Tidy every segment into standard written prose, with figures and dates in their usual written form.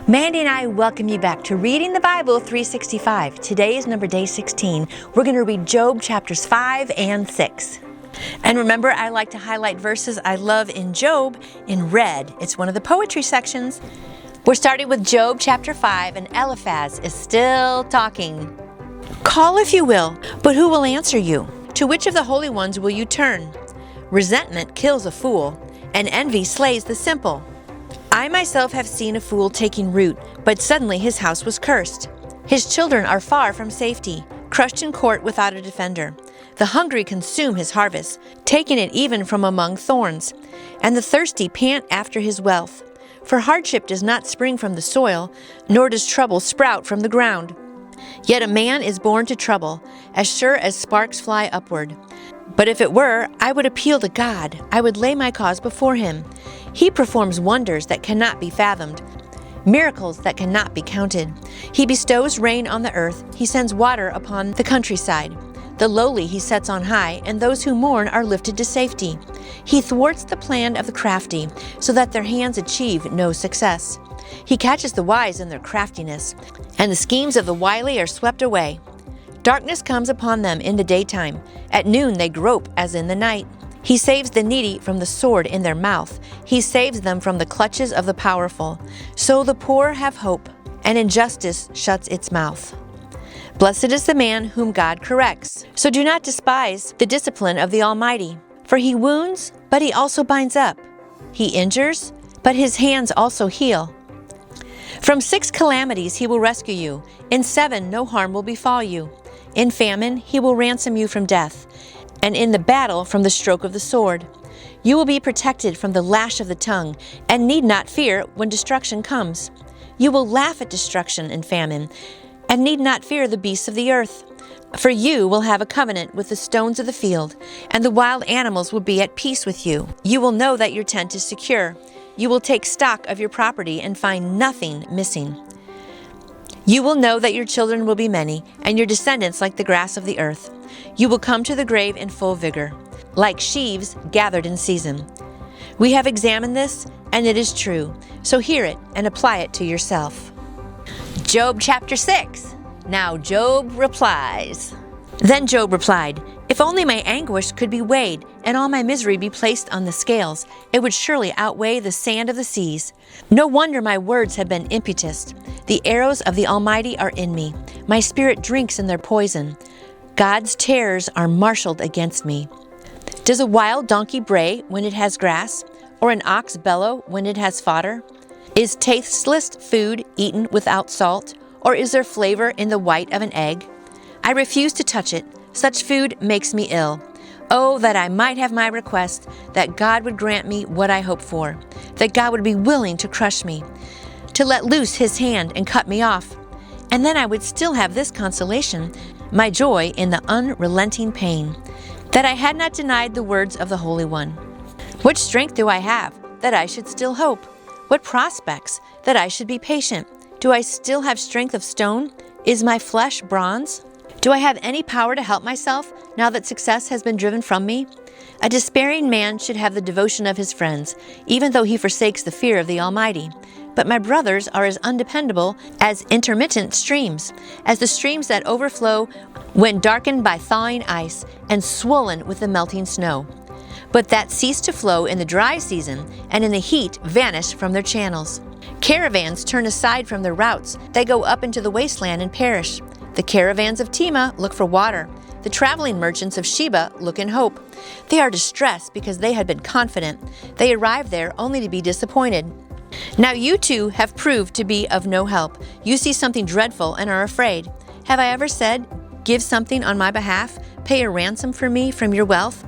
Mandy and I welcome you back to Reading the Bible 365. Today is day 16. We're going to read Job chapters 5 and 6. And remember, I like to highlight verses I love in Job in red. It's one of the poetry sections. We're starting with Job chapter 5, and Eliphaz is still talking. Call if you will, but who will answer you? To which of the holy ones will you turn? Resentment kills a fool, and envy slays the simple. I myself have seen a fool taking root, but suddenly his house was cursed. His children are far from safety, crushed in court without a defender. The hungry consume his harvest, taking it even from among thorns. And the thirsty pant after his wealth. For hardship does not spring from the soil, nor does trouble sprout from the ground. Yet a man is born to trouble, as sure as sparks fly upward. But if it were, I would appeal to God. I would lay my cause before him. He performs wonders that cannot be fathomed, miracles that cannot be counted. He bestows rain on the earth. He sends water upon the countryside. The lowly he sets on high, and those who mourn are lifted to safety. He thwarts the plan of the crafty, so that their hands achieve no success. He catches the wise in their craftiness, and the schemes of the wily are swept away. Darkness comes upon them in the daytime. At noon they grope as in the night. He saves the needy from the sword in their mouth. He saves them from the clutches of the powerful. So the poor have hope, and injustice shuts its mouth. Blessed is the man whom God corrects. So do not despise the discipline of the Almighty. For he wounds, but he also binds up. He injures, but his hands also heal. From 6 calamities he will rescue you. In 7 no harm will befall you. In famine he will ransom you from death, and in the battle from the stroke of the sword. You will be protected from the lash of the tongue, and need not fear when destruction comes. You will laugh at destruction and famine, and need not fear the beasts of the earth. For you will have a covenant with the stones of the field, and the wild animals will be at peace with you. You will know that your tent is secure. You will take stock of your property and find nothing missing. You will know that your children will be many, and your descendants like the grass of the earth. You will come to the grave in full vigor, like sheaves gathered in season. We have examined this, and it is true. So hear it and apply it to yourself. Job chapter 6. Now Job replies. Then Job replied, If only my anguish could be weighed, and all my misery be placed on the scales, it would surely outweigh the sand of the seas. No wonder my words have been impetus. The arrows of the Almighty are in me. My spirit drinks in their poison. God's terrors are marshaled against me. Does a wild donkey bray when it has grass, or an ox bellow when it has fodder? Is tasteless food eaten without salt, or is there flavor in the white of an egg? I refuse to touch it. Such food makes me ill. Oh, that I might have my request, that God would grant me what I hope for, that God would be willing to crush me, to let loose his hand and cut me off. And then I would still have this consolation, my joy in the unrelenting pain, that I had not denied the words of the Holy One. What strength do I have, that I should still hope? What prospects, that I should be patient? Do I still have strength of stone? Is my flesh bronze? Do I have any power to help myself, now that success has been driven from me? A despairing man should have the devotion of his friends, even though he forsakes the fear of the Almighty. But my brothers are as undependable as intermittent streams, as the streams that overflow when darkened by thawing ice and swollen with the melting snow, but that cease to flow in the dry season, and in the heat vanish from their channels. Caravans turn aside from their routes. They go up into the wasteland and perish. The caravans of Tema look for water. The traveling merchants of Sheba look in hope. They are distressed because they had been confident. They arrive there only to be disappointed. Now you too have proved to be of no help. You see something dreadful and are afraid. Have I ever said, Give something on my behalf, pay a ransom for me from your wealth?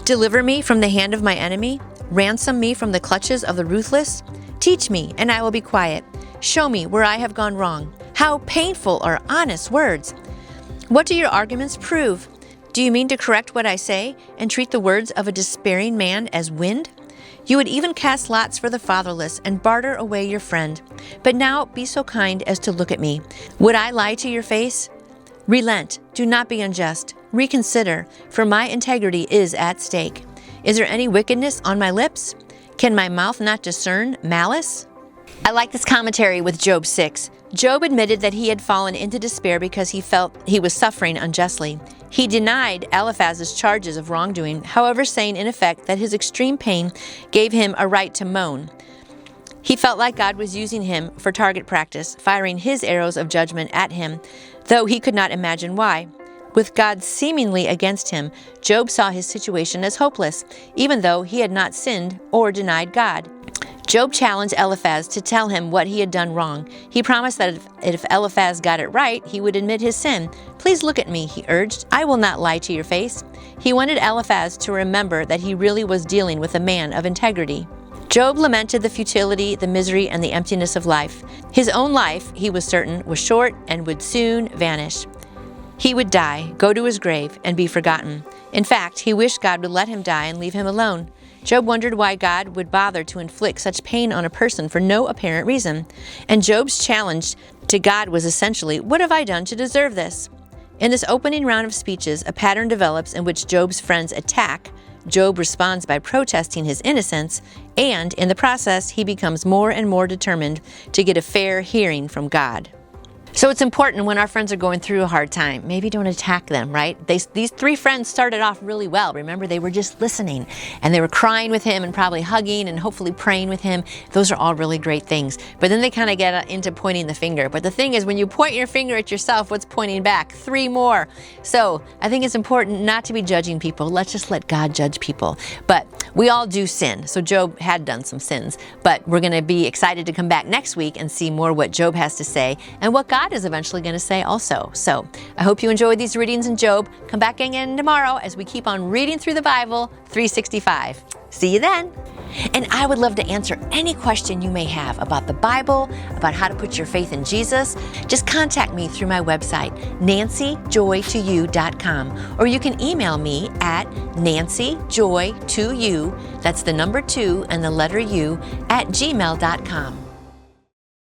Deliver me from the hand of my enemy, ransom me from the clutches of the ruthless? Teach me, and I will be quiet. Show me where I have gone wrong. How painful are honest words! What do your arguments prove? Do you mean to correct what I say, and treat the words of a despairing man as wind? You would even cast lots for the fatherless and barter away your friend. But now be so kind as to look at me. Would I lie to your face? Relent, do not be unjust. Reconsider, for my integrity is at stake. Is there any wickedness on my lips? Can my mouth not discern malice? I like this commentary with Job 6. Job admitted that he had fallen into despair because he felt he was suffering unjustly. He denied Eliphaz's charges of wrongdoing, however, saying in effect that his extreme pain gave him a right to moan. He felt like God was using him for target practice, firing his arrows of judgment at him, though he could not imagine why. With God seemingly against him, Job saw his situation as hopeless, even though he had not sinned or denied God. Job challenged Eliphaz to tell him what he had done wrong. He promised that if Eliphaz got it right, he would admit his sin. "Please look at me," he urged. "I will not lie to your face." He wanted Eliphaz to remember that he really was dealing with a man of integrity. Job lamented the futility, the misery, and the emptiness of life. His own life, he was certain, was short and would soon vanish. He would die, go to his grave, and be forgotten. In fact, he wished God would let him die and leave him alone. Job wondered why God would bother to inflict such pain on a person for no apparent reason. And Job's challenge to God was essentially, "What have I done to deserve this?" In this opening round of speeches, a pattern develops in which Job's friends attack. Job responds by protesting his innocence, and in the process, he becomes more and more determined to get a fair hearing from God. So it's important when our friends are going through a hard time, maybe don't attack them, right? These three friends started off really well. Remember, they were just listening, and they were crying with him and probably hugging and hopefully praying with him. Those are all really great things. But then they kind of get into pointing the finger. But the thing is, when you point your finger at yourself, what's pointing back? Three more. So I think it's important not to be judging people. Let's just let God judge people. But we all do sin. So Job had done some sins. But we're going to be excited to come back next week and see more what Job has to say and what God is eventually going to say also. So I hope you enjoyed these readings in Job. Come back again tomorrow as we keep on reading through the Bible 365. See you then. And I would love to answer any question you may have about the Bible, about how to put your faith in Jesus. Just contact me through my website, nancyjoy2you.com, or you can email me at nancyjoy2you, that's the number 2 and the letter U, @gmail.com.